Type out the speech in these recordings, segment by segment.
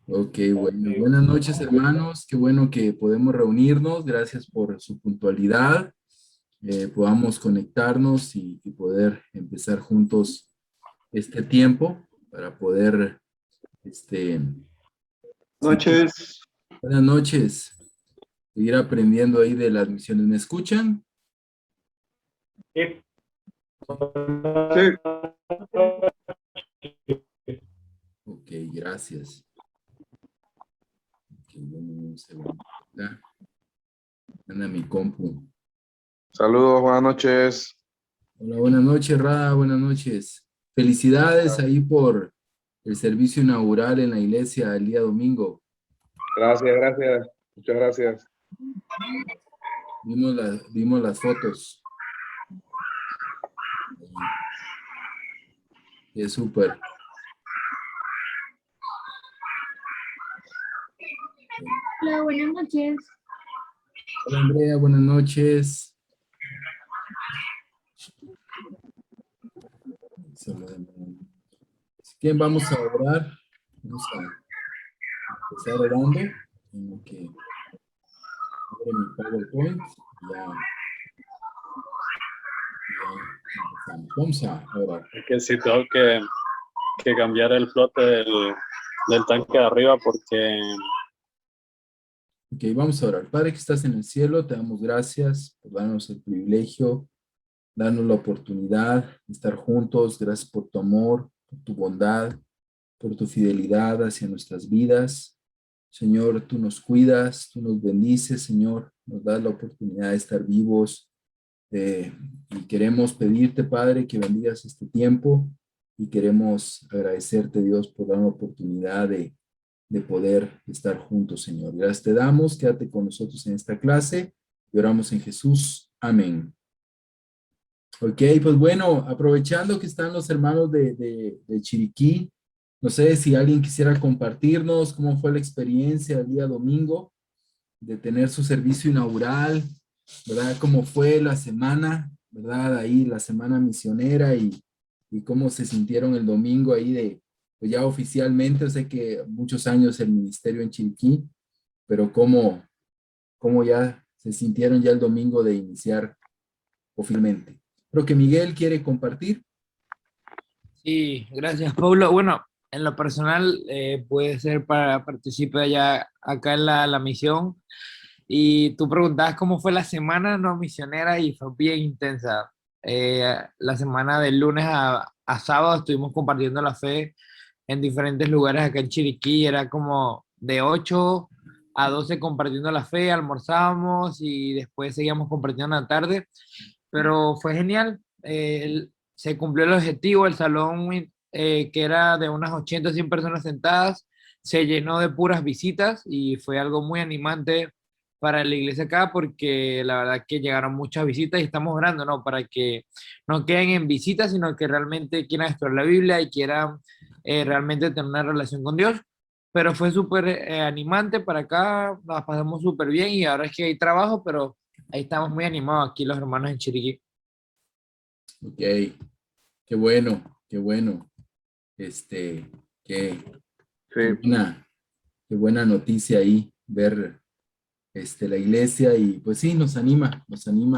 Ok, bueno. Buenas noches, hermanos. Qué bueno que podemos reunirnos. Gracias por su puntualidad. Podamos conectarnos y poder empezar juntos este tiempo para poder, este, seguir. Noches. Buenas noches. Seguir aprendiendo ahí de las misiones. ¿Me escuchan? Sí. Sí, Ok, gracias. Ok, dame un segundo. Ya, anda mi compu. saludos, buenas noches. Hola, buenas noches, Ra, buenas noches. Felicidades ahí por el servicio inaugural en la iglesia el día domingo. Gracias, gracias. Muchas gracias. Vimos las fotos. Es súper. Hola, buenas noches. Hola, Andrea, buenas noches. Así que vamos a orar. Vamos a empezar orando. Tengo que abrir mi PowerPoint. Ya empezamos. Vamos a orar. Es que sí tengo que cambiar el flote del tanque de arriba porque Ok, vamos a orar. Padre que estás en el cielo, te damos gracias por darnos el privilegio, darnos la oportunidad de estar juntos. Gracias por tu amor, por tu bondad, por tu fidelidad hacia nuestras vidas. Señor, tú nos cuidas, tú nos bendices, Señor, nos das la oportunidad de estar vivos. Y queremos pedirte, Padre, que bendigas este tiempo y queremos agradecerte, Dios, por dar la oportunidad de poder estar juntos, Señor. Gracias te damos, quédate con nosotros en esta clase y oramos en Jesús. Amén. Ok, pues bueno, aprovechando que están los hermanos de Chiriquí, no sé si alguien quisiera compartirnos cómo fue la experiencia el día domingo de tener su servicio inaugural, ¿verdad? Cómo fue la semana, ¿verdad? Ahí la semana misionera y cómo se sintieron el domingo ahí pues ya oficialmente, sé que muchos años el ministerio en Chiriquí, pero cómo ya se sintieron ya el domingo de iniciar oficialmente. Creo que Miguel quiere compartir. Sí, gracias, Pablo. Bueno, en lo personal, puede ser para participar allá acá en la misión. Y tú preguntabas cómo fue la semana no misionera y fue bien intensa. La semana del lunes a sábado estuvimos compartiendo la fe en diferentes lugares acá en Chiriquí. Era como de 8 a 12 compartiendo la fe, almorzábamos y después seguíamos compartiendo en la tarde. Pero fue genial. Se cumplió el objetivo. El salón, que era de unas 80 100 personas sentadas, se llenó de puras visitas y fue algo muy animante para la iglesia acá porque la verdad que llegaron muchas visitas y estamos orando, ¿no? Para que no queden en visitas, sino que realmente quieran estudiar la Biblia y quieran realmente tener una relación con Dios. Pero fue súper animante para acá, las pasamos súper bien y ahora es que hay trabajo, pero ahí estamos muy animados aquí los hermanos en Chiriquí. Ok, qué bueno, qué bueno. Este, qué, Sí, qué buena noticia ahí ver la iglesia y pues sí, nos anima,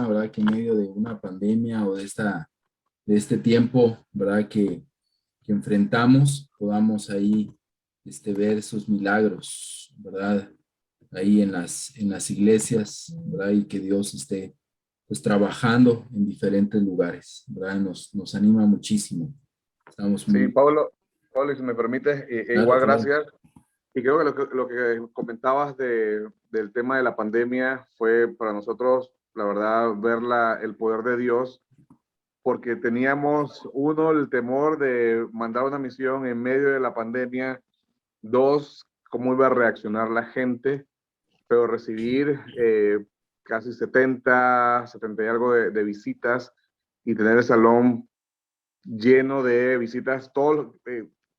¿verdad? Que en medio de una pandemia o de este tiempo, ¿verdad? Que enfrentamos, podamos ahí ver esos milagros, ¿verdad? Ahí en las iglesias, ¿verdad? Y que Dios esté pues trabajando en diferentes lugares, ¿verdad? Nos anima muchísimo. Estamos sí, muy, Pablo, y si me permites, claro, igual claro. gracias. Y creo que lo que comentabas del tema de la pandemia fue para nosotros, la verdad, ver el poder de Dios, porque teníamos, uno, el temor de mandar una misión en medio de la pandemia, dos, cómo iba a reaccionar la gente, pero recibir casi 70 y algo de visitas y tener el salón lleno de visitas,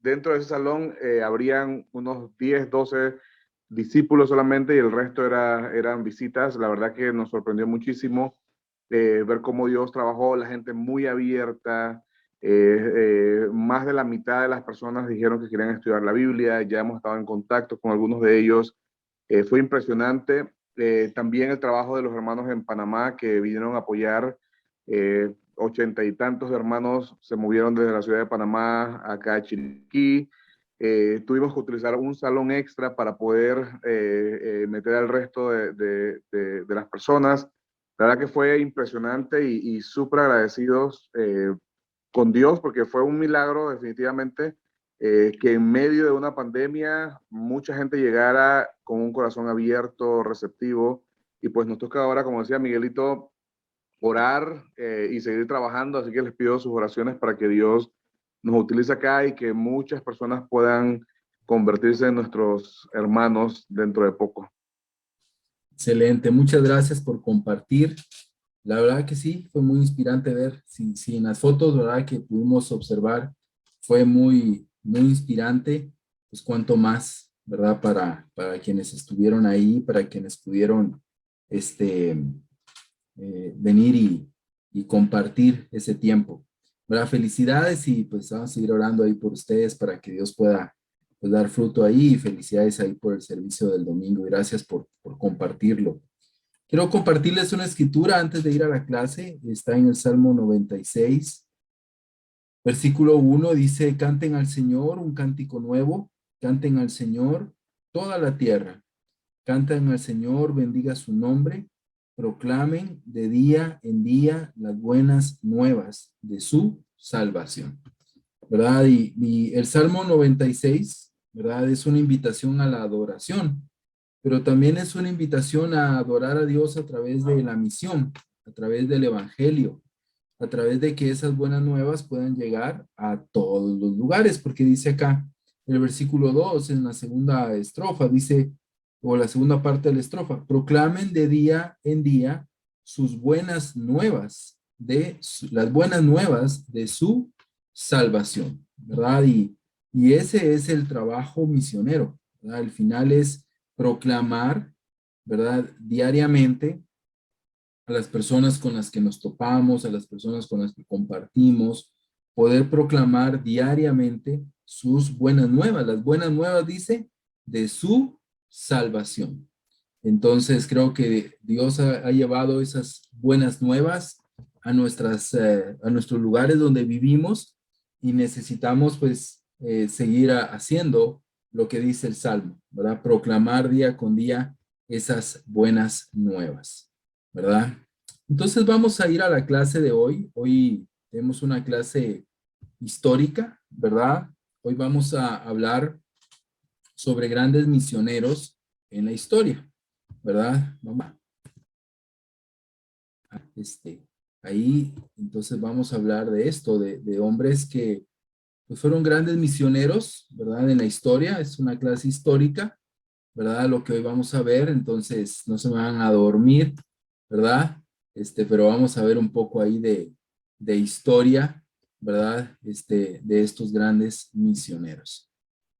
dentro de ese salón habrían unos 10 12 discípulos solamente y el resto eran visitas. La verdad que nos sorprendió muchísimo ver cómo Dios trabajó, la gente muy abierta, Más de la mitad de las personas dijeron que querían estudiar la Biblia. Ya hemos estado en contacto con algunos de ellos. Fue impresionante. También el trabajo de los hermanos en Panamá que vinieron a apoyar. 80 y tantos hermanos se movieron desde la ciudad de Panamá acá a Chiriquí. Tuvimos que utilizar un salón extra para poder meter al resto de las personas. La verdad que fue impresionante y súper agradecidos con Dios, porque fue un milagro definitivamente que en medio de una pandemia mucha gente llegara con un corazón abierto, receptivo, y pues nos toca ahora, como decía Miguelito, orar y seguir trabajando, así que les pido sus oraciones para que Dios nos utilice acá y que muchas personas puedan convertirse en nuestros hermanos dentro de poco. Excelente, muchas gracias por compartir. La verdad que sí, fue muy inspirante ver, sí, en las fotos, ¿verdad? Que pudimos observar, fue muy inspirante, pues cuanto más, ¿verdad? Para quienes estuvieron ahí, para quienes pudieron venir y compartir ese tiempo. ¿Verdad? Felicidades y pues vamos a seguir orando ahí por ustedes para que Dios pueda pues, dar fruto ahí, y felicidades ahí por el servicio del domingo y gracias por compartirlo. Quiero compartirles una escritura antes de ir a la clase. Está en el Salmo 96, versículo 1. Dice, canten al Señor un cántico nuevo, canten al Señor toda la tierra. Canten al Señor, bendiga su nombre, proclamen de día en día las buenas nuevas de su salvación. ¿Verdad? Y el Salmo 96, ¿verdad? Es una invitación a la adoración, pero también es una invitación a adorar a Dios a través de la misión, a través del evangelio, a través de que esas buenas nuevas puedan llegar a todos los lugares, porque dice acá, el versículo 2, en la segunda estrofa, dice, o la segunda parte de la estrofa, proclamen de día en día sus buenas nuevas, las buenas nuevas de su salvación, ¿verdad? Y ese es el trabajo misionero, ¿verdad? Al final es proclamar, ¿verdad? Diariamente a las personas con las que nos topamos, a las personas con las que compartimos, poder proclamar diariamente sus buenas nuevas. Las buenas nuevas, dice, de su salvación. Entonces, creo que Dios ha llevado esas buenas nuevas a nuestros lugares donde vivimos y necesitamos, pues, seguir haciendo lo que dice el Salmo, ¿verdad? Proclamar día con día esas buenas nuevas, ¿verdad? Entonces vamos a ir a la clase de hoy. Hoy tenemos una clase histórica, ¿verdad? Hoy vamos a hablar sobre grandes misioneros en la historia, ¿verdad? Vamos a, ahí, entonces vamos a hablar de esto, de hombres que pues, fueron grandes misioneros, ¿verdad? En la historia, es una clase histórica, ¿verdad? Lo que hoy vamos a ver, entonces no se me van a dormir, ¿verdad? Pero vamos a ver un poco ahí de historia, ¿verdad? De estos grandes misioneros.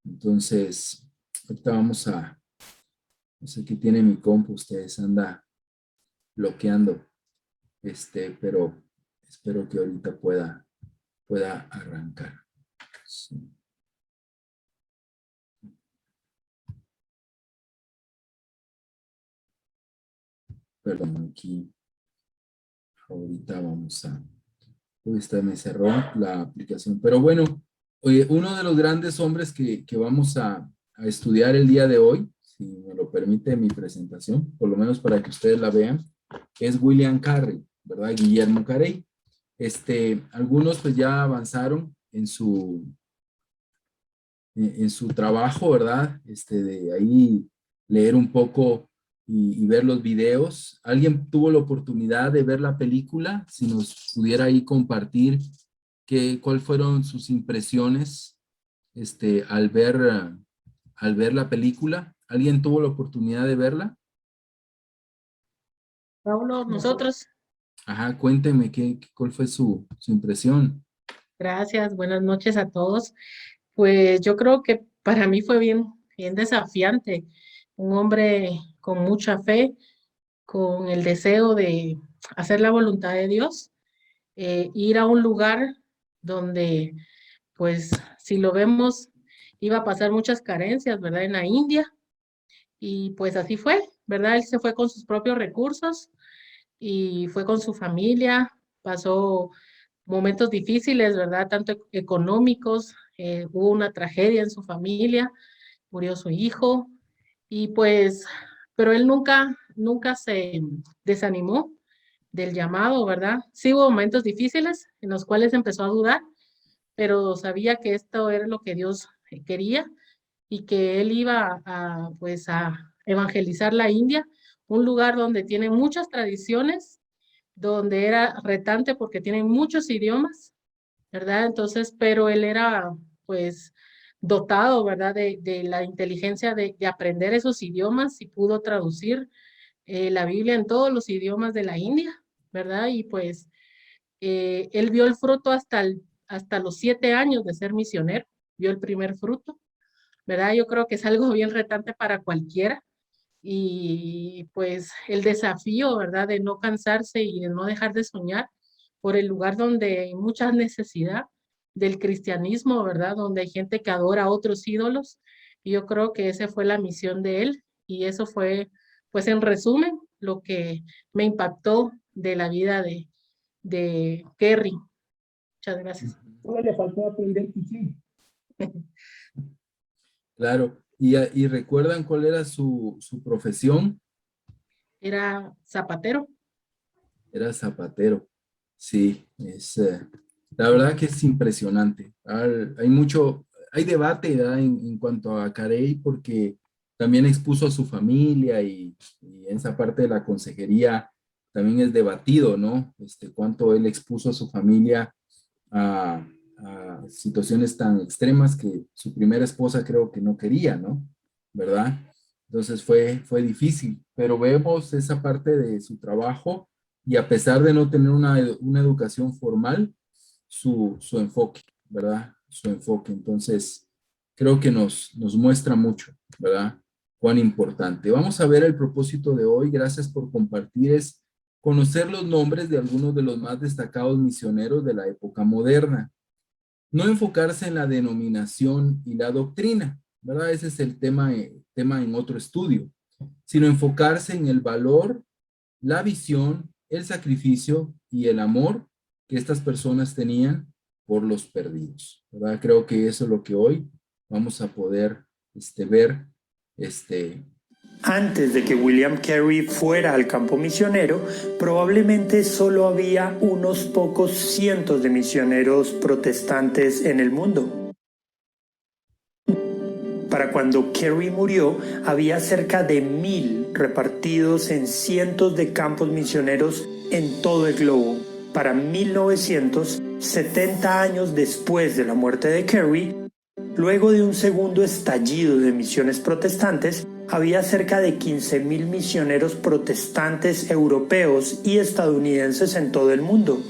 Entonces, ahorita vamos a, no sé qué tiene mi compu, ustedes anda bloqueando, pero espero que ahorita pueda arrancar. Sí. Perdón, aquí ahorita vamos a, me cerró la aplicación, pero bueno, uno de los grandes hombres que vamos a estudiar el día de hoy, si me lo permite mi presentación, por lo menos para que ustedes la vean, es William Carey, ¿verdad? Guillermo Carey. Algunos pues ya avanzaron en su trabajo, ¿verdad? De ahí leer un poco y ver los videos. ¿Alguien tuvo la oportunidad de ver la película? Si nos pudiera ahí compartir cuáles fueron sus impresiones al ver la película. ¿Alguien tuvo la oportunidad de verla? Paulo, nosotros. Ajá, cuénteme cuál fue su impresión. Gracias, buenas noches a todos. Pues yo creo que para mí fue bien desafiante. Un hombre con mucha fe, con el deseo de hacer la voluntad de Dios, ir a un lugar donde, pues, si lo vemos, iba a pasar muchas carencias, ¿verdad? En la India. Y pues así fue, ¿verdad? Él se fue con sus propios recursos y fue con su familia, pasó momentos difíciles, ¿verdad? Tanto económicos, hubo una tragedia en su familia, murió su hijo y pues, pero él nunca se desanimó del llamado, ¿verdad? Sí hubo momentos difíciles en los cuales empezó a dudar, pero sabía que esto era lo que Dios quería y que él iba a, pues, a evangelizar la India, un lugar donde tiene muchas tradiciones, donde era retante porque tienen muchos idiomas, ¿verdad? Entonces, pero él era, pues, dotado, ¿verdad? De la inteligencia de aprender esos idiomas y pudo traducir la Biblia en todos los idiomas de la India, ¿verdad? Y pues él vio el fruto hasta los 7 años de ser misionero, vio el primer fruto, ¿verdad? Yo creo que es algo bien retante para cualquiera y pues el desafío, ¿verdad? De no cansarse y de no dejar de soñar por el lugar donde hay mucha necesidad del cristianismo, ¿verdad? Donde hay gente que adora a otros ídolos. Y yo creo que esa fue la misión de él y eso fue, pues en resumen, lo que me impactó de la vida de Kerry. Muchas gracias. Solo le faltó aprender Kikín. Claro. ¿Y recuerdan cuál era su profesión? Era zapatero. Era zapatero. Sí, la verdad que es impresionante. Hay debate, ¿verdad? En cuanto a Carey, porque también expuso a su familia y en esa parte de la consejería también es debatido, ¿no? Cuánto él expuso a su familia a situaciones tan extremas que su primera esposa creo que no quería, ¿no? ¿Verdad? Entonces fue difícil, pero vemos esa parte de su trabajo y a pesar de no tener una educación formal, su enfoque, ¿verdad? Su enfoque. Entonces, creo que nos muestra mucho, ¿verdad? Cuán importante. Vamos a ver el propósito de hoy. Gracias por compartir. Es conocer los nombres de algunos de los más destacados misioneros de la época moderna. No enfocarse en la denominación y la doctrina, ¿verdad? Ese es el tema en otro estudio, sino enfocarse en el valor, la visión, el sacrificio y el amor que estas personas tenían por los perdidos, ¿verdad? Creo que eso es lo que hoy vamos a poder ver. Antes de que William Carey fuera al campo misionero, probablemente solo había unos pocos cientos de misioneros protestantes en el mundo. Para cuando Carey murió, había cerca de 1,000 repartidos en cientos de campos misioneros en todo el globo. Para 1900, 70 años después de la muerte de Carey, luego de un segundo estallido de misiones protestantes, había cerca de 15,000 misioneros protestantes europeos y estadounidenses en todo el mundo.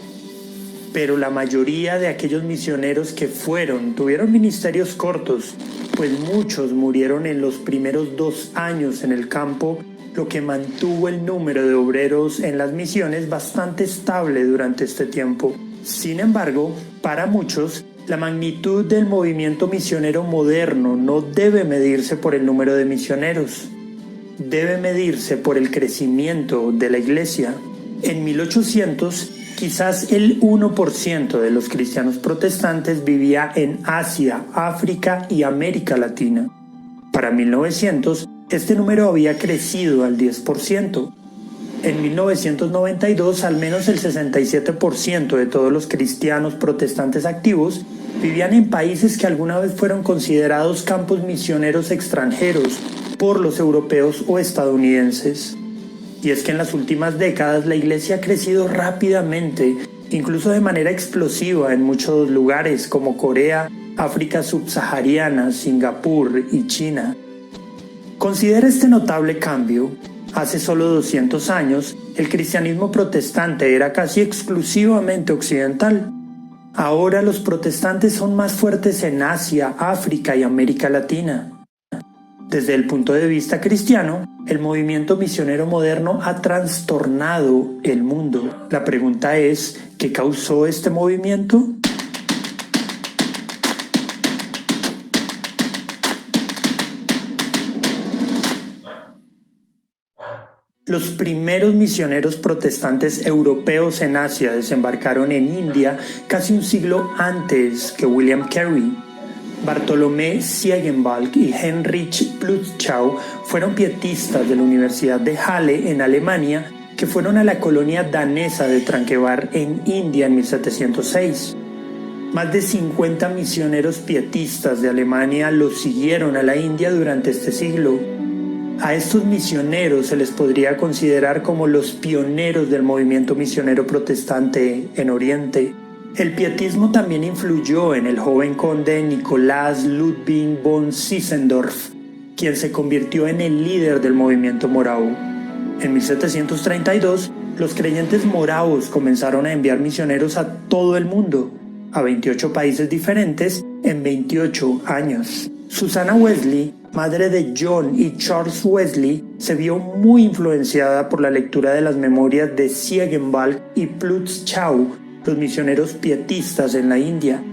Pero la mayoría de aquellos misioneros que tuvieron ministerios cortos, pues muchos murieron en los primeros 2 años en el campo, lo que mantuvo el número de obreros en las misiones bastante estable durante este tiempo. Sin embargo, para muchos, la magnitud del movimiento misionero moderno no debe medirse por el número de misioneros, debe medirse por el crecimiento de la iglesia. En 1800, quizás el 1% de los cristianos protestantes vivía en Asia, África y América Latina. Para 1900, este número había crecido al 10%. En 1992, al menos el 67% de todos los cristianos protestantes activos vivían en países que alguna vez fueron considerados campos misioneros extranjeros por los europeos o estadounidenses. Y es que en las últimas décadas la iglesia ha crecido rápidamente, incluso de manera explosiva en muchos lugares como Corea, África subsahariana, Singapur y China. Considera este notable cambio. Hace solo 200 años, el cristianismo protestante era casi exclusivamente occidental. Ahora los protestantes son más fuertes en Asia, África y América Latina. Desde el punto de vista cristiano, el movimiento misionero moderno ha trastornado el mundo. La pregunta es, ¿qué causó este movimiento? Los primeros misioneros protestantes europeos en Asia desembarcaron en India casi un siglo antes que William Carey. Bartolomé Siegenbalg y Heinrich Plutzow fueron pietistas de la Universidad de Halle en Alemania, que fueron a la colonia danesa de Tranquebar en India en 1706. Más de 50 misioneros pietistas de Alemania los siguieron a la India durante este siglo. A estos misioneros se les podría considerar como los pioneros del movimiento misionero protestante en Oriente. El pietismo también influyó en el joven conde Nicolás Ludwig von Zinzendorf, quien se convirtió en el líder del movimiento moravo. En 1732, los creyentes moravos comenzaron a enviar misioneros a todo el mundo, a 28 países diferentes en 28 años. Susanna Wesley, madre de John y Charles Wesley, se vio muy influenciada por la lectura de las memorias de Siegenbalg y Plutzow, los misioneros pietistas en la India.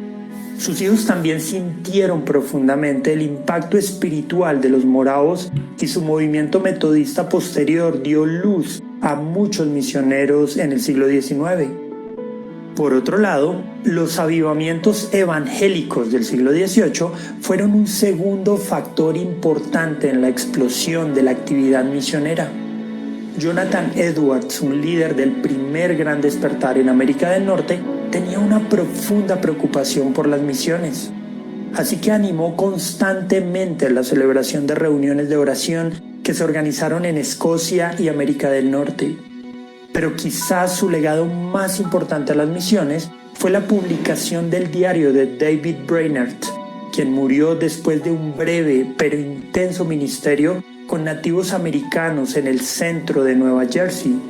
Sus hijos también sintieron profundamente el impacto espiritual de los moravos y su movimiento metodista posterior dio luz a muchos misioneros en el siglo XIX. Por otro lado, los avivamientos evangélicos del siglo XVIII fueron un segundo factor importante en la explosión de la actividad misionera. Jonathan Edwards, un líder del primer gran despertar en América del Norte, tenía una profunda preocupación por las misiones. Así que animó constantemente la celebración de reuniones de oración que se organizaron en Escocia y América del Norte. Pero quizás su legado más importante a las misiones fue la publicación del diario de David Brainerd, quien murió después de un breve pero intenso ministerio con nativos americanos en el centro de Nueva Jersey.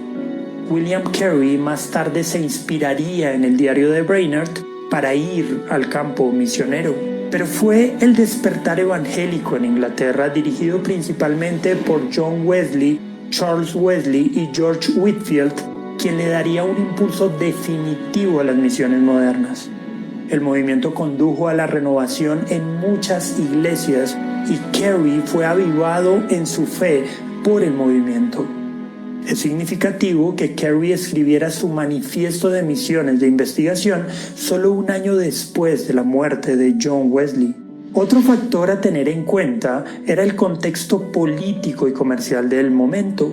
William Carey más tarde se inspiraría en el diario de Brainerd para ir al campo misionero. Pero fue el despertar evangélico en Inglaterra, dirigido principalmente por John Wesley, Charles Wesley y George Whitefield, quien le daría un impulso definitivo a las misiones modernas. El movimiento condujo a la renovación en muchas iglesias y Carey fue avivado en su fe por el movimiento. Es significativo que Carey escribiera su manifiesto de misiones de investigación solo un año después de la muerte de John Wesley. Otro factor a tener en cuenta era el contexto político y comercial del momento.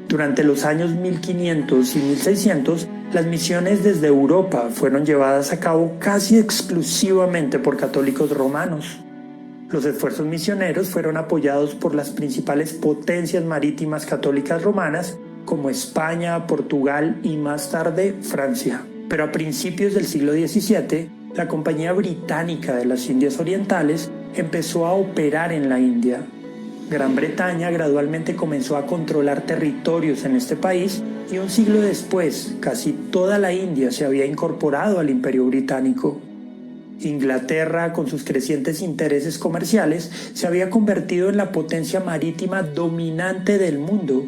Durante los años 1500 y 1600, las misiones desde Europa fueron llevadas a cabo casi exclusivamente por católicos romanos. Los esfuerzos misioneros fueron apoyados por las principales potencias marítimas católicas romanas como España, Portugal y más tarde Francia. Pero a principios del siglo XVII, la Compañía Británica de las Indias Orientales empezó a operar en la India. Gran Bretaña gradualmente comenzó a controlar territorios en este país y un siglo después, casi toda la India se había incorporado al Imperio Británico. Inglaterra, con sus crecientes intereses comerciales, se había convertido en la potencia marítima dominante del mundo.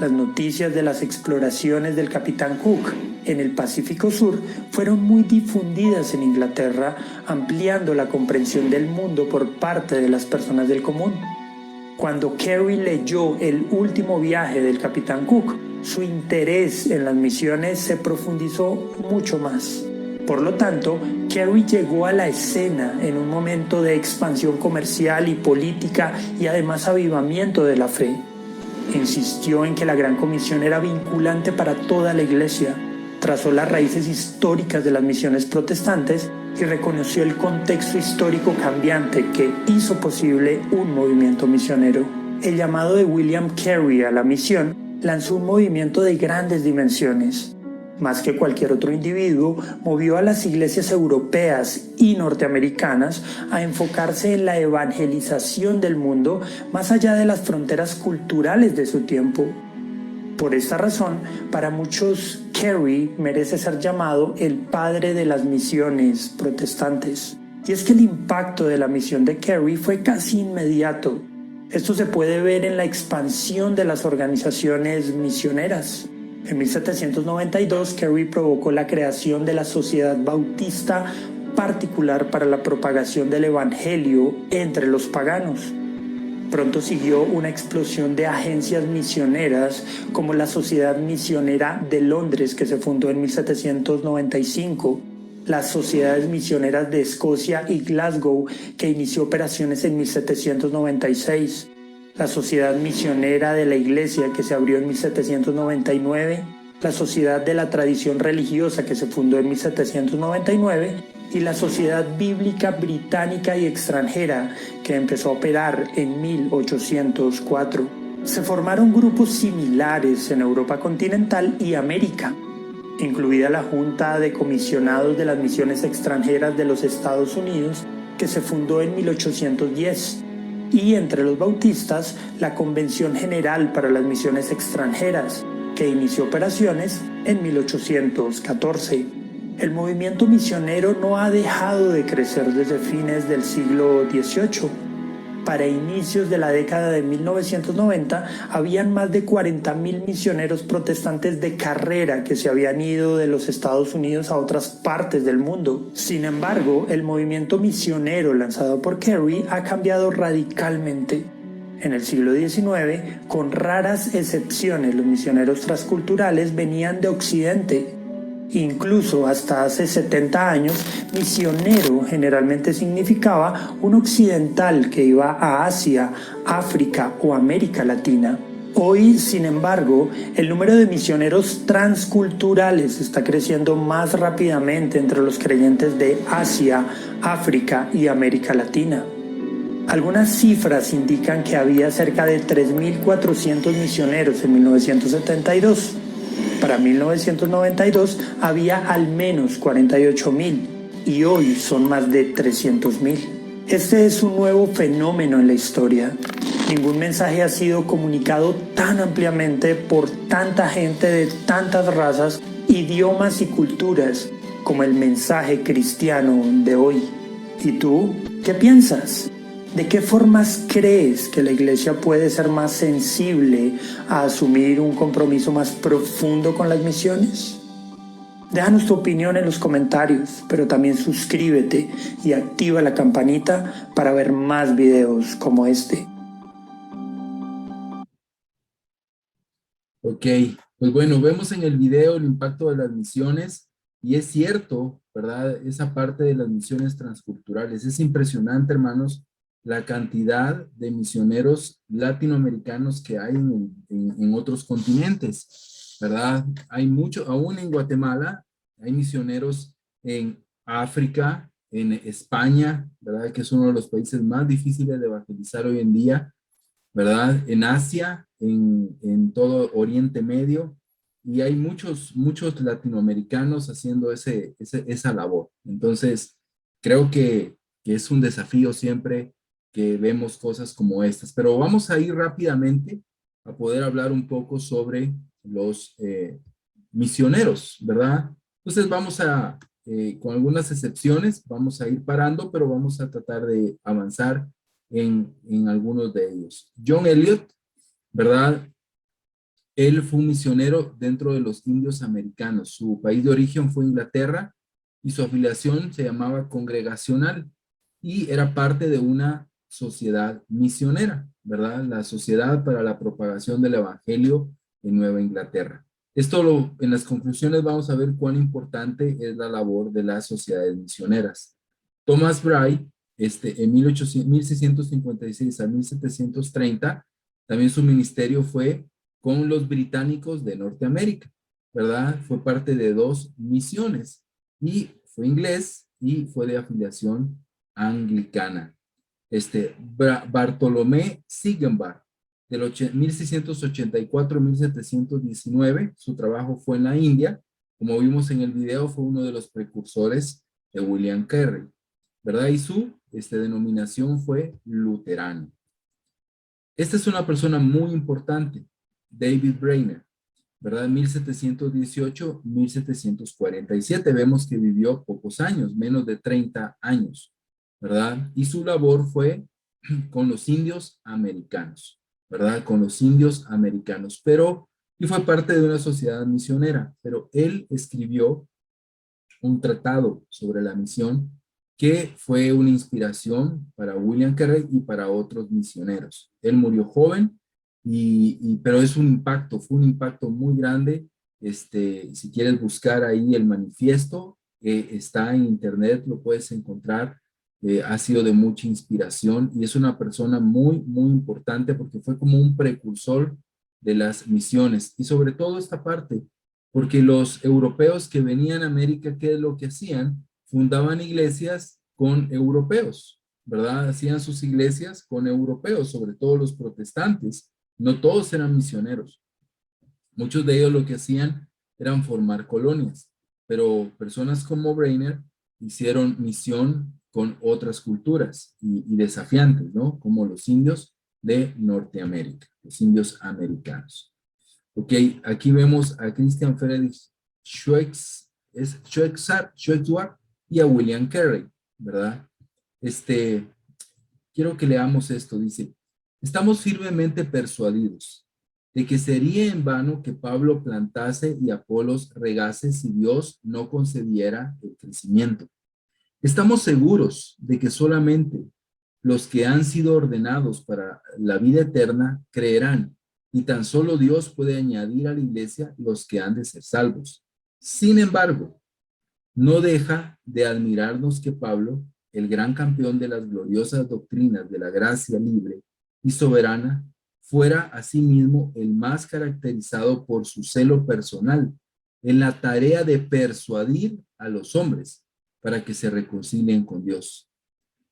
Las noticias de las exploraciones del capitán Cook en el Pacífico Sur fueron muy difundidas en Inglaterra, ampliando la comprensión del mundo por parte de las personas del común. Cuando Carey leyó El último viaje del capitán Cook, su interés en las misiones se profundizó mucho más. Por lo tanto, Carey llegó a la escena en un momento de expansión comercial y política y además avivamiento de la fe. Insistió en que la Gran Comisión era vinculante para toda la Iglesia, trazó las raíces históricas de las misiones protestantes y reconoció el contexto histórico cambiante que hizo posible un movimiento misionero. El llamado de William Carey a la misión lanzó un movimiento de grandes dimensiones. Más que cualquier otro individuo, movió a las iglesias europeas y norteamericanas a enfocarse en la evangelización del mundo más allá de las fronteras culturales de su tiempo. Por esta razón, para muchos, Carey merece ser llamado el padre de las misiones protestantes. Y es que el impacto de la misión de Carey fue casi inmediato. Esto se puede ver en la expansión de las organizaciones misioneras. En 1792, Carey provocó la creación de la Sociedad Bautista Particular para la propagación del Evangelio entre los paganos. Pronto siguió una explosión de agencias misioneras como la Sociedad Misionera de Londres, que se fundó en 1795, las Sociedades Misioneras de Escocia y Glasgow, que inició operaciones en 1796, la Sociedad Misionera de la Iglesia, que se abrió en 1799, la Sociedad de la Tradición Religiosa, que se fundó en 1799, y la Sociedad Bíblica Británica y Extranjera, que empezó a operar en 1804. Se formaron grupos similares en Europa continental y América, incluida la Junta de Comisionados de las Misiones Extranjeras de los Estados Unidos, que se fundó en 1810, y entre los bautistas, la Convención General para las Misiones Extranjeras, que inició operaciones en 1814. El movimiento misionero no ha dejado de crecer desde fines del siglo XVIII. Para inicios de la década de 1990, habían más de 40.000 misioneros protestantes de carrera que se habían ido de los Estados Unidos a otras partes del mundo. Sin embargo, el movimiento misionero lanzado por Carey ha cambiado radicalmente. En el siglo XIX, con raras excepciones, los misioneros transculturales venían de Occidente. Incluso hasta hace 70 años, misionero generalmente significaba un occidental que iba a Asia, África o América Latina. Hoy, sin embargo, el número de misioneros transculturales está creciendo más rápidamente entre los creyentes de Asia, África y América Latina. Algunas cifras indican que había cerca de 3.400 misioneros en 1972. Para 1992 había al menos 48.000 y hoy son más de 300.000. Este es un nuevo fenómeno en la historia. Ningún mensaje ha sido comunicado tan ampliamente por tanta gente de tantas razas, idiomas y culturas como el mensaje cristiano de hoy. ¿Y tú qué piensas? ¿De qué formas crees que la Iglesia puede ser más sensible a asumir un compromiso más profundo con las misiones? Déjanos tu opinión en los comentarios, pero también suscríbete y activa la campanita para ver más videos como este. Ok, pues bueno, vemos en el video el impacto de las misiones y es cierto, ¿verdad? Esa parte de las misiones transculturales. Es impresionante, hermanos, la cantidad de misioneros latinoamericanos que hay en otros continentes, ¿verdad? Hay mucho, aún en Guatemala, hay misioneros en África, en España, ¿verdad? Que es uno de los países más difíciles de evangelizar hoy en día, ¿verdad? En Asia, en todo Oriente Medio, y hay muchos latinoamericanos haciendo esa labor. Entonces, creo que es un desafío siempre que vemos cosas como estas. Pero vamos a ir rápidamente a poder hablar un poco sobre los misioneros, ¿verdad? Entonces vamos a, con algunas excepciones, vamos a ir parando, pero vamos a tratar de avanzar en algunos de ellos. John Eliot, ¿verdad? Él fue un misionero dentro de los indios americanos. Su país de origen fue Inglaterra y su afiliación se llamaba congregacional y era parte de una sociedad misionera, ¿verdad? La Sociedad para la Propagación del Evangelio en Nueva Inglaterra. En las conclusiones vamos a ver cuán importante es la labor de las sociedades misioneras. Thomas Bright, en 1656 a 1730, también su ministerio fue con los británicos de Norteamérica, ¿verdad? Fue parte de 2 misiones y fue inglés y fue de afiliación anglicana. Bartolomé Ziegenbalg, del 1684 a 1719, su trabajo fue en la India. Como vimos en el video, fue uno de los precursores de William Carey, ¿verdad? Y su denominación fue luterano. Esta es una persona muy importante, David Brainerd, ¿verdad? 1718-1747. Vemos que vivió pocos años, menos de 30 años, ¿verdad? Y su labor fue con los indios americanos, ¿verdad? Con los indios americanos, y fue parte de una sociedad misionera, pero él escribió un tratado sobre la misión que fue una inspiración para William Carey y para otros misioneros. Él murió joven, pero es un impacto, fue un impacto muy grande. Si quieres buscar ahí el manifiesto, está en internet, lo puedes encontrar. Ha sido de mucha inspiración y es una persona muy, muy importante porque fue como un precursor de las misiones y sobre todo esta parte, porque los europeos que venían a América, ¿qué es lo que hacían? Fundaban iglesias con europeos, ¿verdad? Hacían sus iglesias con europeos, sobre todo los protestantes. No todos eran misioneros. Muchos de ellos lo que hacían eran formar colonias, pero personas como Brainerd hicieron misión con otras culturas y desafiantes, ¿no? Como los indios de Norteamérica, los indios americanos. Ok, aquí vemos a Christian Friedrich Schweitzer y a William Carey, ¿verdad? Quiero que leamos esto, dice, estamos firmemente persuadidos de que sería en vano que Pablo plantase y Apolos regase si Dios no concediera el crecimiento. Estamos seguros de que solamente los que han sido ordenados para la vida eterna creerán, y tan solo Dios puede añadir a la iglesia los que han de ser salvos. Sin embargo, no deja de admirarnos que Pablo, el gran campeón de las gloriosas doctrinas de la gracia libre y soberana, fuera asimismo el más caracterizado por su celo personal en la tarea de persuadir a los hombres para que se reconcilien con Dios.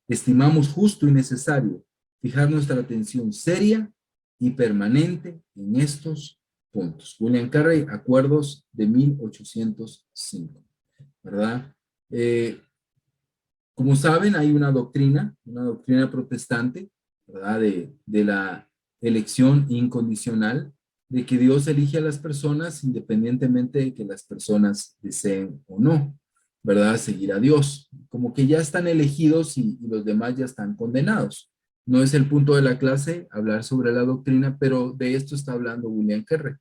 Estimamos justo y necesario fijar nuestra atención seria y permanente en estos puntos. William Carey, Acuerdos de 1805, ¿verdad? Como saben, hay una doctrina protestante, ¿verdad? De la elección incondicional, de que Dios elige a las personas independientemente de que las personas deseen o no, ¿verdad? Seguir a Dios. Como que ya están elegidos y los demás ya están condenados. No es el punto de la clase hablar sobre la doctrina, pero de esto está hablando William Carey.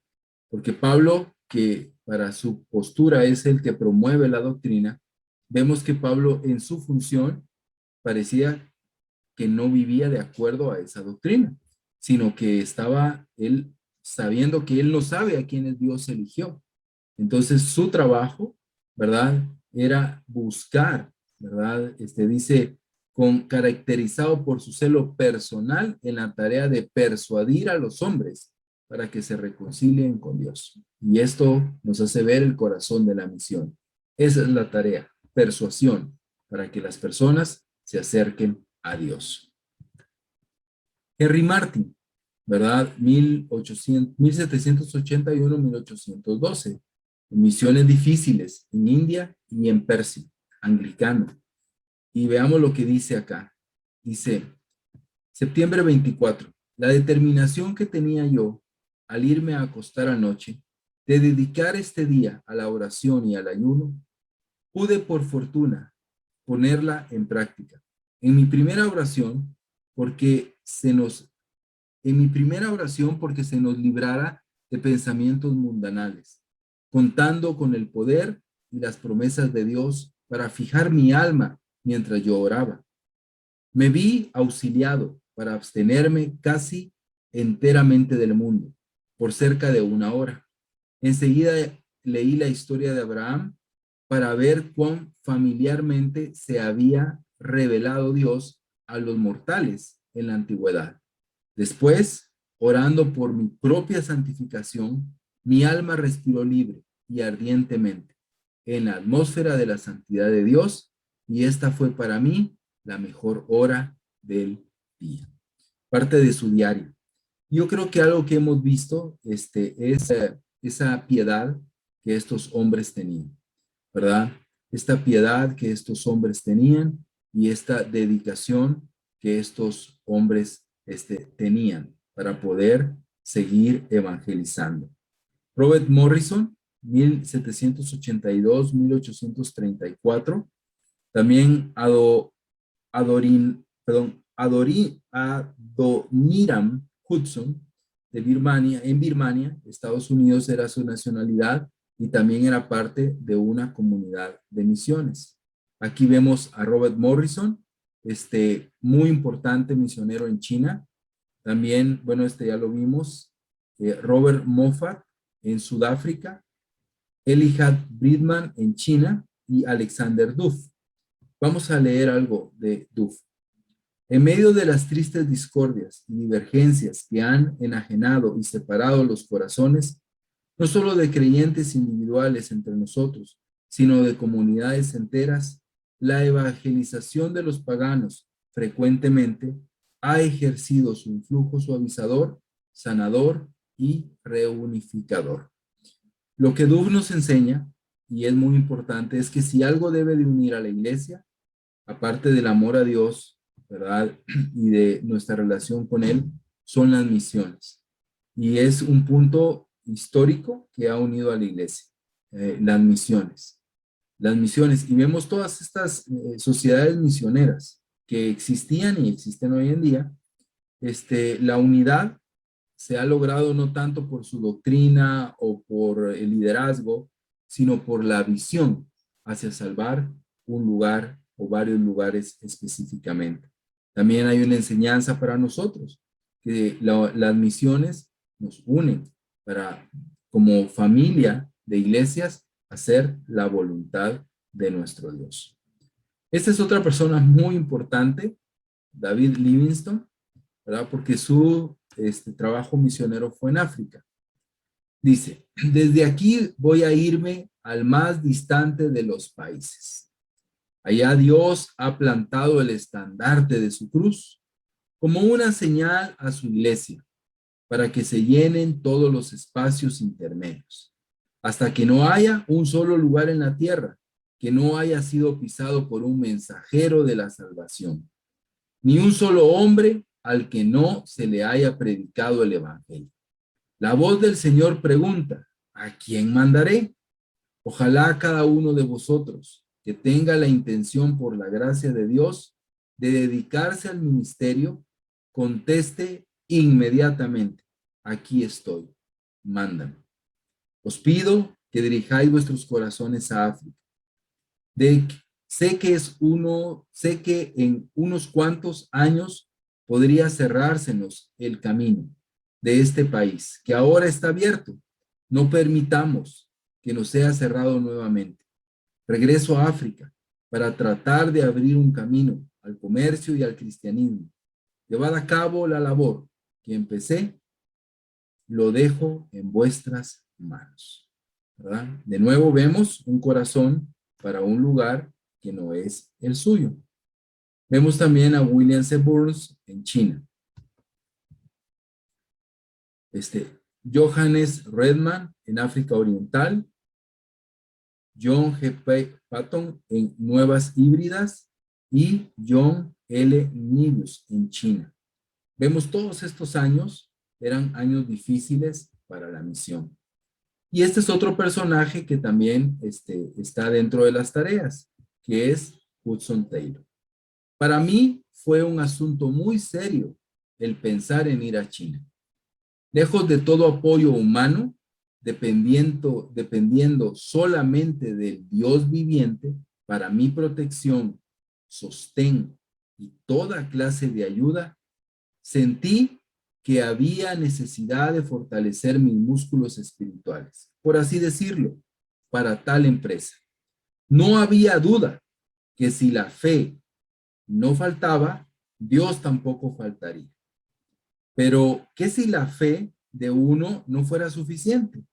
Porque Pablo, que para su postura es el que promueve la doctrina, vemos que Pablo en su función parecía que no vivía de acuerdo a esa doctrina, sino que estaba él sabiendo que él no sabe a quiénes Dios eligió. Entonces su trabajo, ¿verdad? Era buscar, ¿verdad? Dice, caracterizado por su celo personal en la tarea de persuadir a los hombres para que se reconcilien con Dios. Y esto nos hace ver el corazón de la misión. Esa es la tarea, persuasión, para que las personas se acerquen a Dios. Henry Martin, ¿verdad? 1781-1812. Misiones difíciles en India y en Persia, anglicano. Y veamos lo que dice acá. Dice, septiembre 24, la determinación que tenía yo al irme a acostar anoche de dedicar este día a la oración y al ayuno, pude por fortuna ponerla en práctica. En mi primera oración, porque se nos librara de pensamientos mundanales, contando con el poder y las promesas de Dios para fijar mi alma mientras yo oraba. Me vi auxiliado para abstenerme casi enteramente del mundo, por cerca de 1 hora. Enseguida leí la historia de Abraham para ver cuán familiarmente se había revelado Dios a los mortales en la antigüedad. Después, orando por mi propia santificación, mi alma respiró libre y ardientemente en la atmósfera de la santidad de Dios, y esta fue para mí la mejor hora del día. Parte de su diario. Yo creo que algo que hemos visto es esa piedad que estos hombres tenían, ¿verdad? Esta piedad que estos hombres tenían y esta dedicación que estos hombres tenían para poder seguir evangelizando. Robert Morrison, 1782-1834, también Adoniram Hudson, de Birmania, en Birmania, Estados Unidos era su nacionalidad y también era parte de una comunidad de misiones. Aquí vemos a Robert Morrison, muy importante misionero en China. También, bueno, ya lo vimos, Robert Moffat en Sudáfrica, Elihad Bridman en China y Alexander Duff. Vamos a leer algo de Duff. En medio de las tristes discordias y divergencias que han enajenado y separado los corazones, no solo de creyentes individuales entre nosotros, sino de comunidades enteras, la evangelización de los paganos frecuentemente ha ejercido su influjo suavizador, sanador y reunificador. Lo que Duff nos enseña, y es muy importante, es que si algo debe de unir a la iglesia, aparte del amor a Dios, ¿verdad? Y de nuestra relación con Él, son las misiones. Y es un punto histórico que ha unido a la iglesia, las misiones. Las misiones, y vemos todas estas sociedades misioneras que existían y existen hoy en día. La unidad se ha logrado no tanto por su doctrina o por el liderazgo, sino por la visión hacia salvar un lugar o varios lugares específicamente. También hay una enseñanza para nosotros, que las misiones nos unen para, como familia de iglesias, hacer la voluntad de nuestro Dios. Esta es otra persona muy importante, David Livingstone, ¿verdad? Porque su trabajo misionero fue en África. Dice, desde aquí voy a irme al más distante de los países. Allá Dios ha plantado el estandarte de su cruz como una señal a su iglesia para que se llenen todos los espacios intermedios, hasta que no haya un solo lugar en la tierra que no haya sido pisado por un mensajero de la salvación, ni un solo hombre al que no se le haya predicado el evangelio. La voz del Señor pregunta, ¿a quién mandaré? Ojalá cada uno de vosotros que tenga la intención por la gracia de Dios de dedicarse al ministerio, conteste inmediatamente, aquí estoy, mándame. Os pido que dirijáis vuestros corazones a África. Sé que en unos cuantos años podría cerrársenos el camino de este país, que ahora está abierto. No permitamos que nos sea cerrado nuevamente. Regreso a África para tratar de abrir un camino al comercio y al cristianismo. Llevad a cabo la labor que empecé, lo dejo en vuestras manos. ¿Verdad? De nuevo vemos un corazón para un lugar que no es el suyo. Vemos también a William C. Burns en China. Johannes Redman en África Oriental. John G. Patton en Nuevas Híbridas y John L. Nibius en China. Vemos todos estos años, eran años difíciles para la misión. Y este es otro personaje que también está dentro de las tareas, que es Hudson Taylor. Para mí fue un asunto muy serio el pensar en ir a China. Lejos de todo apoyo humano, dependiendo solamente del Dios viviente para mi protección, sostén y toda clase de ayuda, sentí que había necesidad de fortalecer mis músculos espirituales, por así decirlo, para tal empresa. No había duda que si la fe no faltaba, Dios tampoco faltaría. Pero, ¿qué si la fe de uno no fuera suficiente?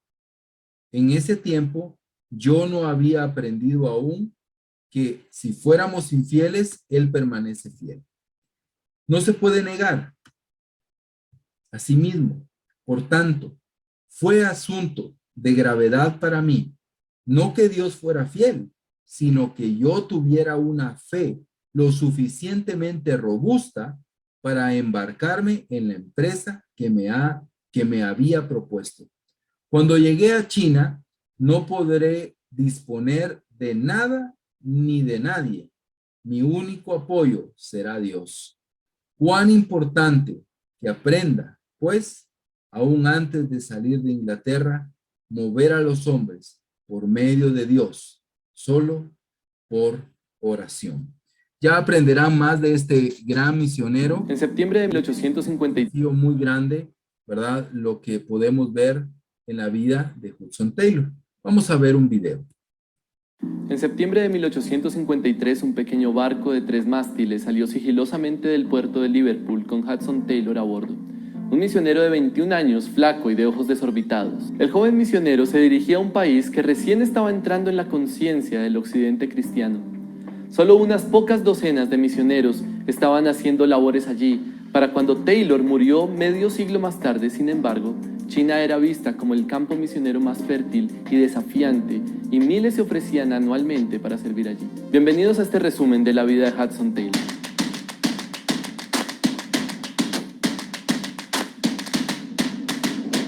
En ese tiempo, yo no había aprendido aún que si fuéramos infieles, Él permanece fiel. No se puede negar. Asimismo, por tanto, fue asunto de gravedad para mí, no que Dios fuera fiel, sino que yo tuviera una fe lo suficientemente robusta para embarcarme en la empresa que me había propuesto. Cuando llegué a China, no podré disponer de nada ni de nadie. Mi único apoyo será Dios. Cuán importante que aprenda, pues, aún antes de salir de Inglaterra, mover a los hombres por medio de Dios, solo por oración. Ya aprenderán más de este gran misionero. En septiembre de 1853, Ha sido muy grande, ¿verdad? Lo que podemos ver en la vida de Hudson Taylor. Vamos a ver un video. En septiembre de 1853, un pequeño barco de 3 mástiles salió sigilosamente del puerto de Liverpool con Hudson Taylor a bordo. Un misionero de 21 años, flaco y de ojos desorbitados. El joven misionero se dirigía a un país que recién estaba entrando en la conciencia del occidente cristiano. Solo unas pocas docenas de misioneros estaban haciendo labores allí, para cuando Taylor murió medio siglo más tarde. Sin embargo, China era vista como el campo misionero más fértil y desafiante, y miles se ofrecían anualmente para servir allí. Bienvenidos a este resumen de la vida de Hudson Taylor.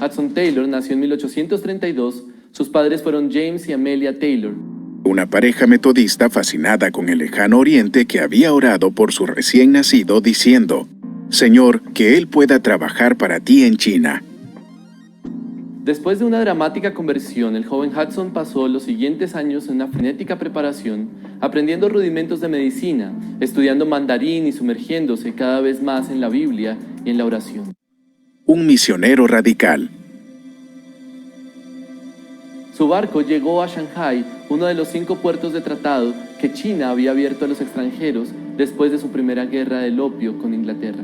Hudson Taylor nació en 1832. Sus padres fueron James y Amelia Taylor. Una pareja metodista fascinada con el lejano oriente que había orado por su recién nacido diciendo: Señor, que él pueda trabajar para ti en China. Después de una dramática conversión, el joven Hudson pasó los siguientes años en una frenética preparación, aprendiendo rudimentos de medicina, estudiando mandarín y sumergiéndose cada vez más en la Biblia y en la oración. Un misionero radical. Su barco llegó a Shanghái, uno de los 5 puertos de tratado que China había abierto a los extranjeros después de su primera guerra del opio con Inglaterra.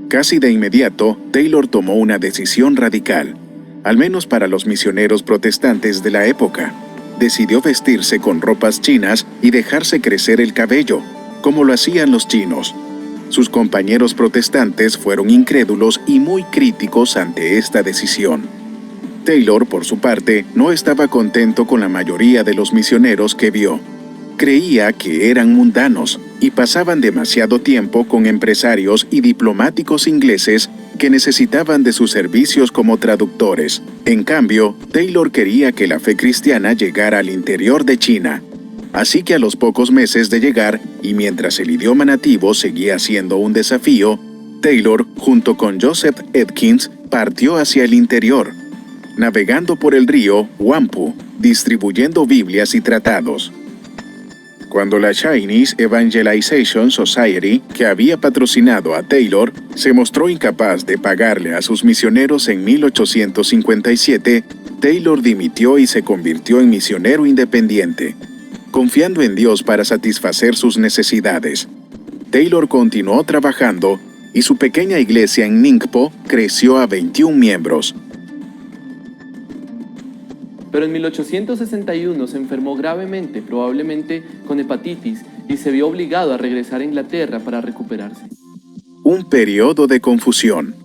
Casi de inmediato, Taylor tomó una decisión radical, al menos para los misioneros protestantes de la época. Decidió vestirse con ropas chinas y dejarse crecer el cabello, como lo hacían los chinos. Sus compañeros protestantes fueron incrédulos y muy críticos ante esta decisión. Taylor, por su parte, no estaba contento con la mayoría de los misioneros que vio. Creía que eran mundanos y pasaban demasiado tiempo con empresarios y diplomáticos ingleses que necesitaban de sus servicios como traductores. En cambio, Taylor quería que la fe cristiana llegara al interior de China. Así que a los pocos meses de llegar, y mientras el idioma nativo seguía siendo un desafío, Taylor, junto con Joseph Edkins, partió hacia el interior, navegando por el río Huangpu, distribuyendo Biblias y tratados. Cuando la Chinese Evangelization Society, que había patrocinado a Taylor, se mostró incapaz de pagarle a sus misioneros en 1857, Taylor dimitió y se convirtió en misionero independiente, confiando en Dios para satisfacer sus necesidades. Taylor continuó trabajando y su pequeña iglesia en Ningpo creció a 21 miembros. Pero en 1861 se enfermó gravemente, probablemente con hepatitis, y se vio obligado a regresar a Inglaterra para recuperarse. Un periodo de confusión.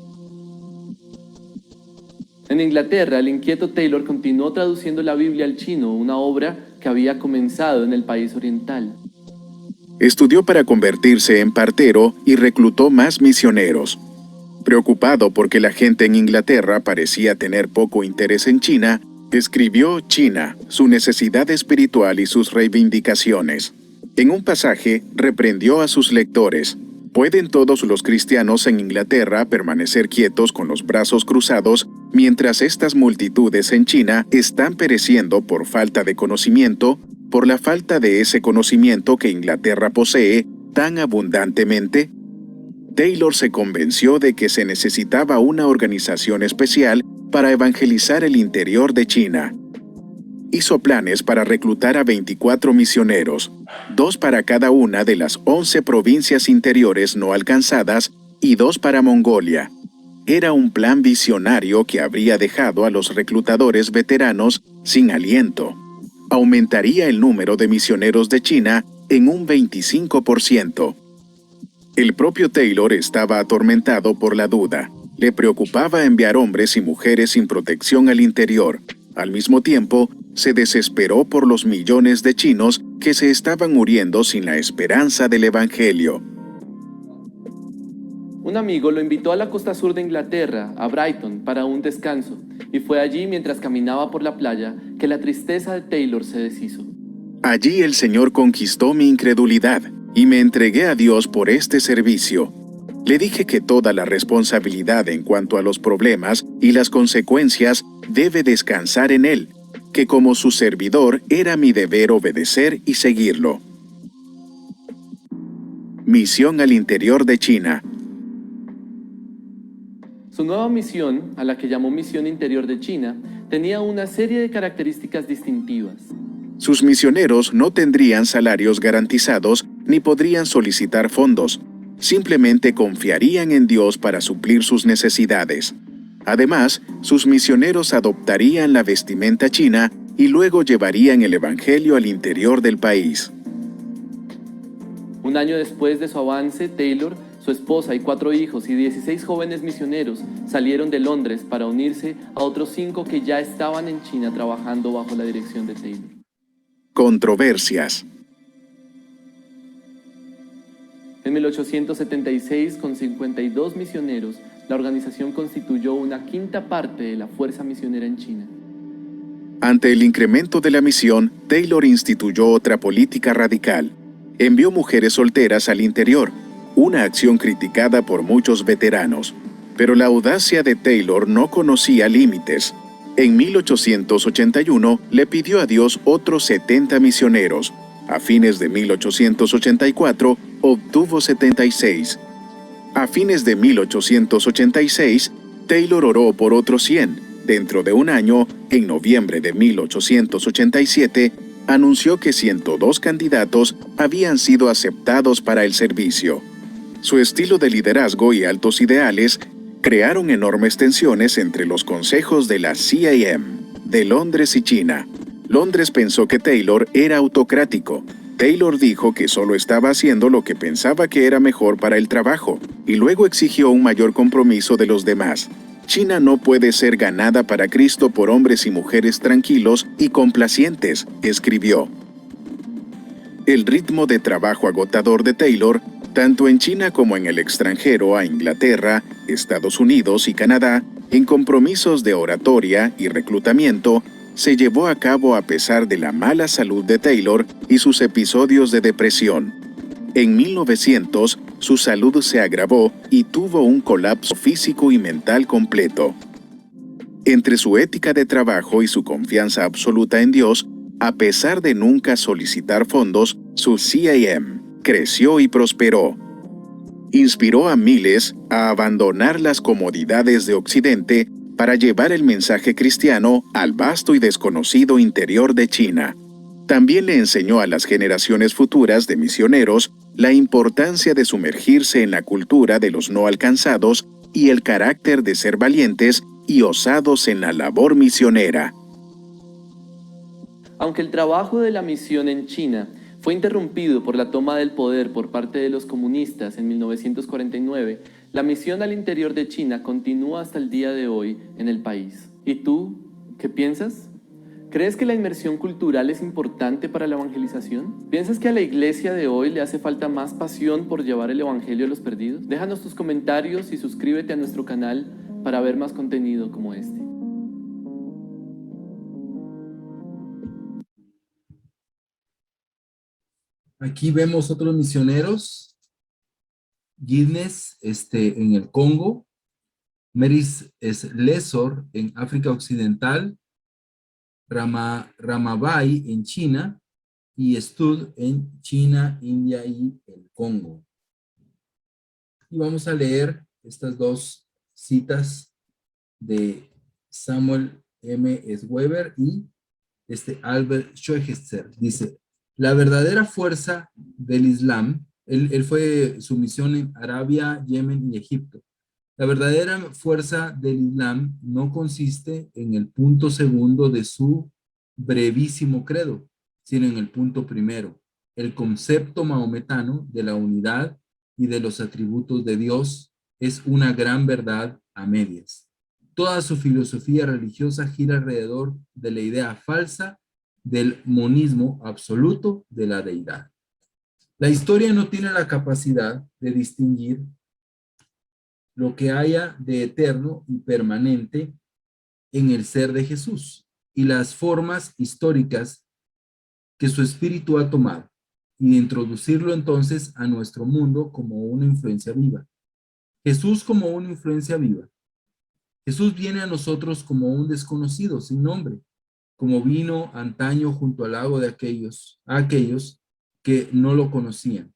En Inglaterra, el inquieto Taylor continuó traduciendo la Biblia al chino, una obra que había comenzado en el país oriental. Estudió para convertirse en partero y reclutó más misioneros. Preocupado porque la gente en Inglaterra parecía tener poco interés en China, escribió China, su necesidad espiritual y sus reivindicaciones. En un pasaje, reprendió a sus lectores: ¿pueden todos los cristianos en Inglaterra permanecer quietos con los brazos cruzados mientras estas multitudes en China están pereciendo por falta de conocimiento, por la falta de ese conocimiento que Inglaterra posee tan abundantemente? Taylor se convenció de que se necesitaba una organización especial para evangelizar el interior de China. Hizo planes para reclutar a 24 misioneros, 2 para cada una de las 11 provincias interiores no alcanzadas y 2 para Mongolia. Era un plan visionario que habría dejado a los reclutadores veteranos sin aliento. Aumentaría el número de misioneros de China en un 25%. El propio Taylor estaba atormentado por la duda. Le preocupaba enviar hombres y mujeres sin protección al interior. Al mismo tiempo, se desesperó por los millones de chinos que se estaban muriendo sin la esperanza del Evangelio. Un amigo lo invitó a la costa sur de Inglaterra, a Brighton, para un descanso, y fue allí, mientras caminaba por la playa, que la tristeza de Taylor se deshizo. Allí el Señor conquistó mi incredulidad y me entregué a Dios por este servicio. Le dije que toda la responsabilidad en cuanto a los problemas y las consecuencias debe descansar en Él, que como su servidor era mi deber obedecer y seguirlo. Misión al interior de China. Su nueva misión, a la que llamó Misión Interior de China, tenía una serie de características distintivas. Sus misioneros no tendrían salarios garantizados ni podrían solicitar fondos. Simplemente confiarían en Dios para suplir sus necesidades. Además, sus misioneros adoptarían la vestimenta china y luego llevarían el evangelio al interior del país. Un año después de su avance, Taylor, su esposa y 4 hijos y 16 jóvenes misioneros salieron de Londres para unirse a otros 5 que ya estaban en China trabajando bajo la dirección de Taylor. Controversias. En 1876, con 52 misioneros, la organización constituyó una quinta parte de la fuerza misionera en China. Ante el incremento de la misión, Taylor instituyó otra política radical. Envió mujeres solteras al interior, una acción criticada por muchos veteranos. Pero la audacia de Taylor no conocía límites. En 1881 le pidió a Dios otros 70 misioneros. A fines de 1884 obtuvo 76. A fines de 1886, Taylor oró por otros 100. Dentro de un año, en noviembre de 1887, anunció que 102 candidatos habían sido aceptados para el servicio. Su estilo de liderazgo y altos ideales crearon enormes tensiones entre los consejos de la CAM, de Londres y China. Londres pensó que Taylor era autocrático. Taylor dijo que solo estaba haciendo lo que pensaba que era mejor para el trabajo, y luego exigió un mayor compromiso de los demás. China no puede ser ganada para Cristo por hombres y mujeres tranquilos y complacientes, escribió. El ritmo de trabajo agotador de Taylor, tanto en China como en el extranjero a Inglaterra, Estados Unidos y Canadá, en compromisos de oratoria y reclutamiento, se llevó a cabo a pesar de la mala salud de Taylor y sus episodios de depresión. En 1900, su salud se agravó y tuvo un colapso físico y mental completo. Entre su ética de trabajo y su confianza absoluta en Dios, a pesar de nunca solicitar fondos, su CAM creció y prosperó. Inspiró a miles a abandonar las comodidades de Occidente para llevar el mensaje cristiano al vasto y desconocido interior de China. También le enseñó a las generaciones futuras de misioneros la importancia de sumergirse en la cultura de los no alcanzados y el carácter de ser valientes y osados en la labor misionera. Aunque el trabajo de la misión en China fue interrumpido por la toma del poder por parte de los comunistas en 1949, la misión al interior de China continúa hasta el día de hoy en el país. ¿Y tú, qué piensas? ¿Crees que la inmersión cultural es importante para la evangelización? ¿Piensas que a la iglesia de hoy le hace falta más pasión por llevar el evangelio a los perdidos? Déjanos tus comentarios y suscríbete a nuestro canal para ver más contenido como este. Aquí vemos otros misioneros. Guinness en el Congo. Meris Lesor en África Occidental. Ramabai en China y Stud en China, India y el Congo. Y vamos a leer estas dos citas de Samuel M. Weber y Albert Schweitzer. Dice, la verdadera fuerza del Islam, él fue su misión en Arabia, Yemen y Egipto. La verdadera fuerza del Islam no consiste en el punto segundo de su brevísimo credo, sino en el punto primero, el concepto mahometano de la unidad y de los atributos de Dios es una gran verdad a medias. Toda su filosofía religiosa gira alrededor de la idea falsa del monismo absoluto de la deidad. La historia no tiene la capacidad de distinguir lo que haya de eterno y permanente en el ser de Jesús y las formas históricas que su espíritu ha tomado, y de introducirlo entonces a nuestro mundo como una influencia viva. Jesús como una influencia viva. Jesús viene a nosotros como un desconocido, sin nombre, como vino antaño junto al lago de aquellos que no lo conocían.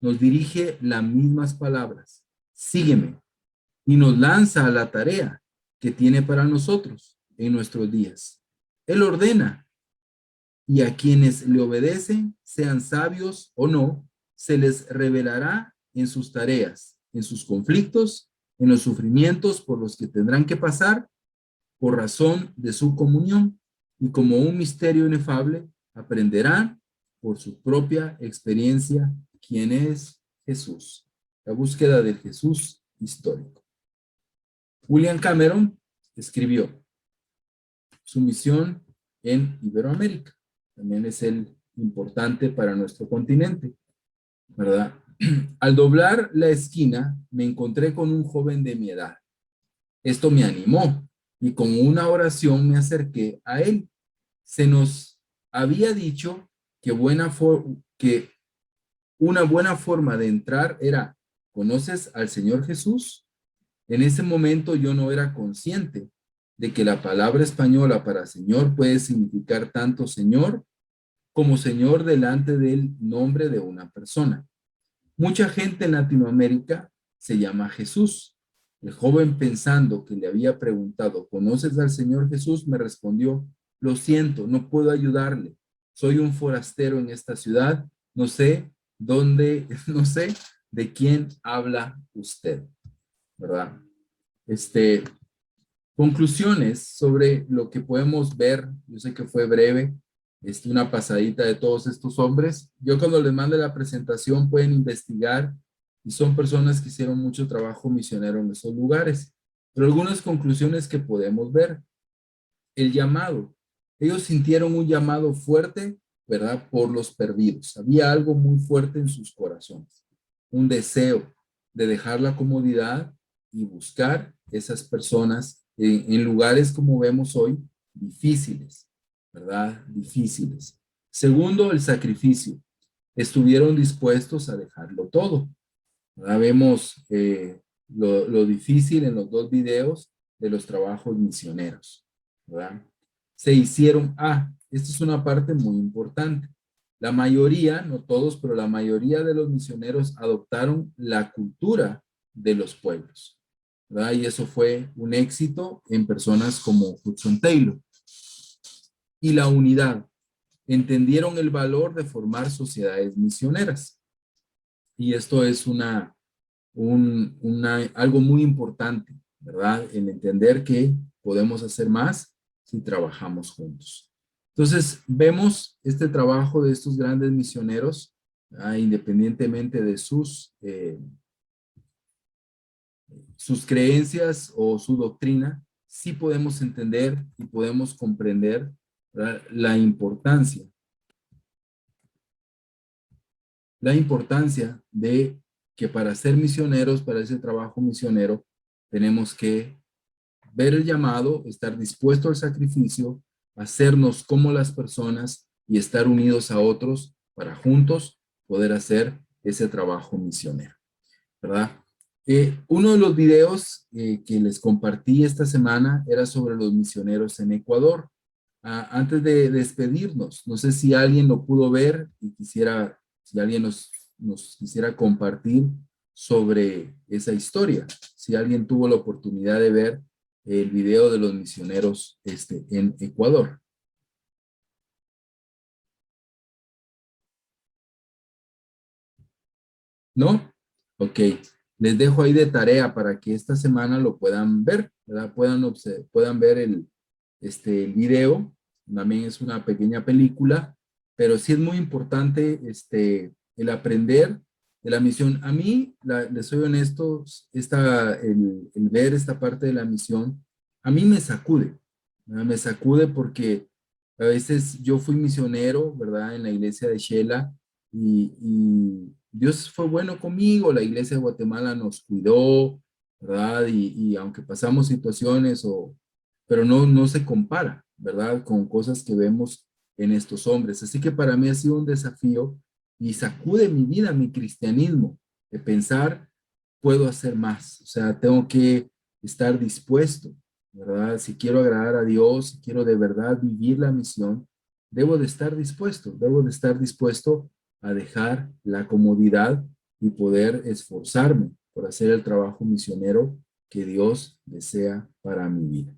nos dirige las mismas palabras: sígueme, y nos lanza a la tarea que tiene para nosotros en nuestros días. Él ordena, y a quienes le obedecen, sean sabios o no, se les revelará en sus tareas, en sus conflictos, en los sufrimientos por los que tendrán que pasar por razón de su comunión, y como un misterio inefable aprenderán por su propia experiencia quién es Jesús. La búsqueda del Jesús histórico. William Cameron escribió su misión en Iberoamérica. También es el importante para nuestro continente, ¿verdad? Al doblar la esquina, me encontré con un joven de mi edad. Esto me animó y con una oración me acerqué a él. Se nos había dicho que una buena forma de entrar era: ¿conoces al Señor Jesús? En ese momento yo no era consciente de que la palabra española para Señor puede significar tanto Señor como Señor delante del nombre de una persona. Mucha gente en Latinoamérica se llama Jesús. El joven, pensando que le había preguntado, ¿conoces al Señor Jesús?, me respondió: lo siento, no puedo ayudarle. Soy un forastero en esta ciudad. No sé de quién habla usted, ¿verdad? Conclusiones sobre lo que podemos ver. Yo sé que fue breve, una pasadita de todos estos hombres. Yo, cuando les mande la presentación, pueden investigar, y son personas que hicieron mucho trabajo misionero en esos lugares. Pero algunas conclusiones que podemos ver: el llamado. Ellos sintieron un llamado fuerte, ¿verdad?, por los perdidos. Había algo muy fuerte en sus corazones, un deseo de dejar la comodidad y buscar esas personas en lugares, como vemos hoy, difíciles, ¿verdad? Difíciles. Segundo, el sacrificio. Estuvieron dispuestos a dejarlo todo, ¿verdad? Vemos lo difícil en los dos videos de los trabajos misioneros, ¿verdad? Esta es una parte muy importante. La mayoría, no todos, pero la mayoría de los misioneros adoptaron la cultura de los pueblos, ¿verdad? Y eso fue un éxito en personas como Hudson Taylor. Y la unidad. Entendieron el valor de formar sociedades misioneras. Y esto es algo muy importante, ¿verdad? En entender que podemos hacer más si trabajamos juntos. Entonces, vemos este trabajo de estos grandes misioneros, independientemente de sus creencias o su doctrina. Sí podemos entender y podemos comprender, ¿verdad?, la importancia de que para ser misioneros, para ese trabajo misionero, tenemos que ver el llamado, estar dispuesto al sacrificio, hacernos como las personas y estar unidos a otros para juntos poder hacer ese trabajo misionero, ¿verdad? Uno de los videos que les compartí esta semana era sobre los misioneros en Ecuador. Antes de despedirnos, no sé si alguien lo pudo ver y si alguien nos quisiera compartir sobre esa historia. Si alguien tuvo la oportunidad de ver el video de los misioneros en Ecuador. ¿No? Ok. Les dejo ahí de tarea para que esta semana lo puedan ver, ¿verdad? Puedan ver el video. También es una pequeña película, pero sí es muy importante el aprender de la misión. A mí, les soy honesto, el ver esta parte de la misión, a mí me sacude, ¿verdad? Me sacude porque a veces yo fui misionero, ¿verdad?, en la iglesia de Shela, y Dios fue bueno conmigo. La iglesia de Guatemala nos cuidó, ¿verdad? Y aunque pasamos situaciones, pero no se compara, ¿verdad?, con cosas que vemos en estos hombres. Así que para mí ha sido un desafío y sacude mi vida, mi cristianismo, de pensar, puedo hacer más. O sea, tengo que estar dispuesto, ¿verdad? Si quiero agradar a Dios, si quiero de verdad vivir la misión, debo de estar dispuesto a dejar la comodidad y poder esforzarme por hacer el trabajo misionero que Dios desea para mi vida.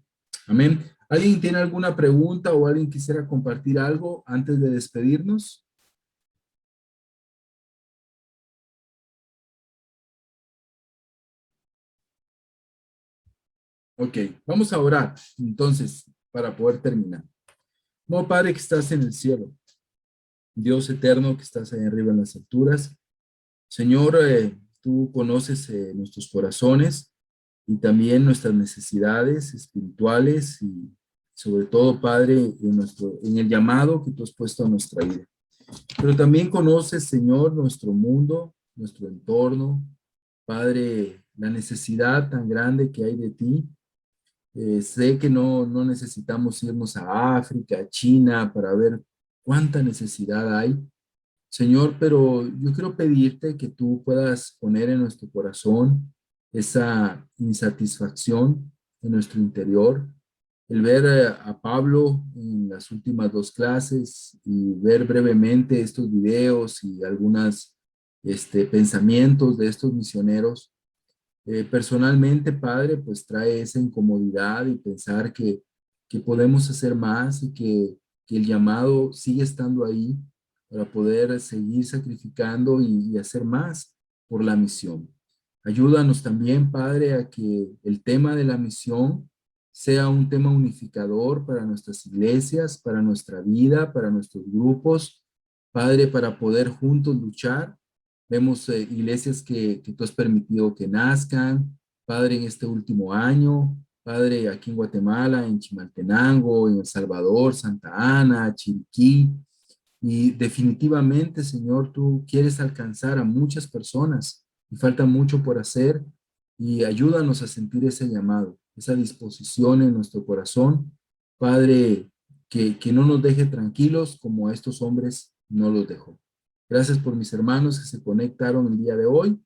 Amén. ¿Alguien tiene alguna pregunta o alguien quisiera compartir algo antes de despedirnos? Ok, vamos a orar entonces para poder terminar. No, Padre que estás en el cielo, Dios eterno que estás ahí arriba en las alturas, Señor, tú conoces nuestros corazones y también nuestras necesidades espirituales y sobre todo, Padre, en el llamado que tú has puesto a nuestra vida. Pero también conoces, Señor, nuestro mundo, nuestro entorno, Padre, la necesidad tan grande que hay de ti. Sé que no necesitamos irnos a África, a China, para ver cuánta necesidad hay, Señor, pero yo quiero pedirte que tú puedas poner en nuestro corazón esa insatisfacción en nuestro interior, el ver a Pablo en las últimas 2 clases y ver brevemente estos videos y algunos pensamientos de estos misioneros. Personalmente, Padre, pues trae esa incomodidad y pensar que podemos hacer más y que el llamado sigue estando ahí para poder seguir sacrificando y hacer más por la misión. Ayúdanos también, Padre, a que el tema de la misión sea un tema unificador para nuestras iglesias, para nuestra vida, para nuestros grupos, Padre, para poder juntos luchar. Vemos iglesias que tú has permitido que nazcan, Padre, en este último año, Padre, aquí en Guatemala, en Chimaltenango, en El Salvador, Santa Ana, Chiriquí, y definitivamente, Señor, tú quieres alcanzar a muchas personas y falta mucho por hacer y ayúdanos a sentir ese llamado, esa disposición en nuestro corazón, Padre, que no nos deje tranquilos como a estos hombres no los dejó. Gracias por mis hermanos que se conectaron el día de hoy.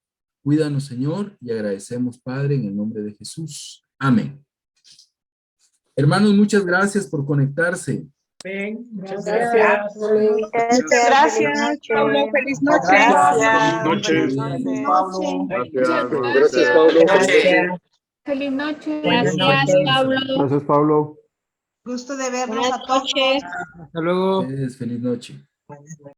Cuídanos, Señor, y agradecemos, Padre, en el nombre de Jesús. Amén. Hermanos, muchas gracias por conectarse. Muchas gracias. Muchas gracias, Pablo. Feliz noche. Gracias. Gracias. Pablo. Gracias. Pablo. Feliz noche. Gracias, Pablo. Gracias, Pablo. Gusto de verlos a todos. Hasta luego. Feliz noche.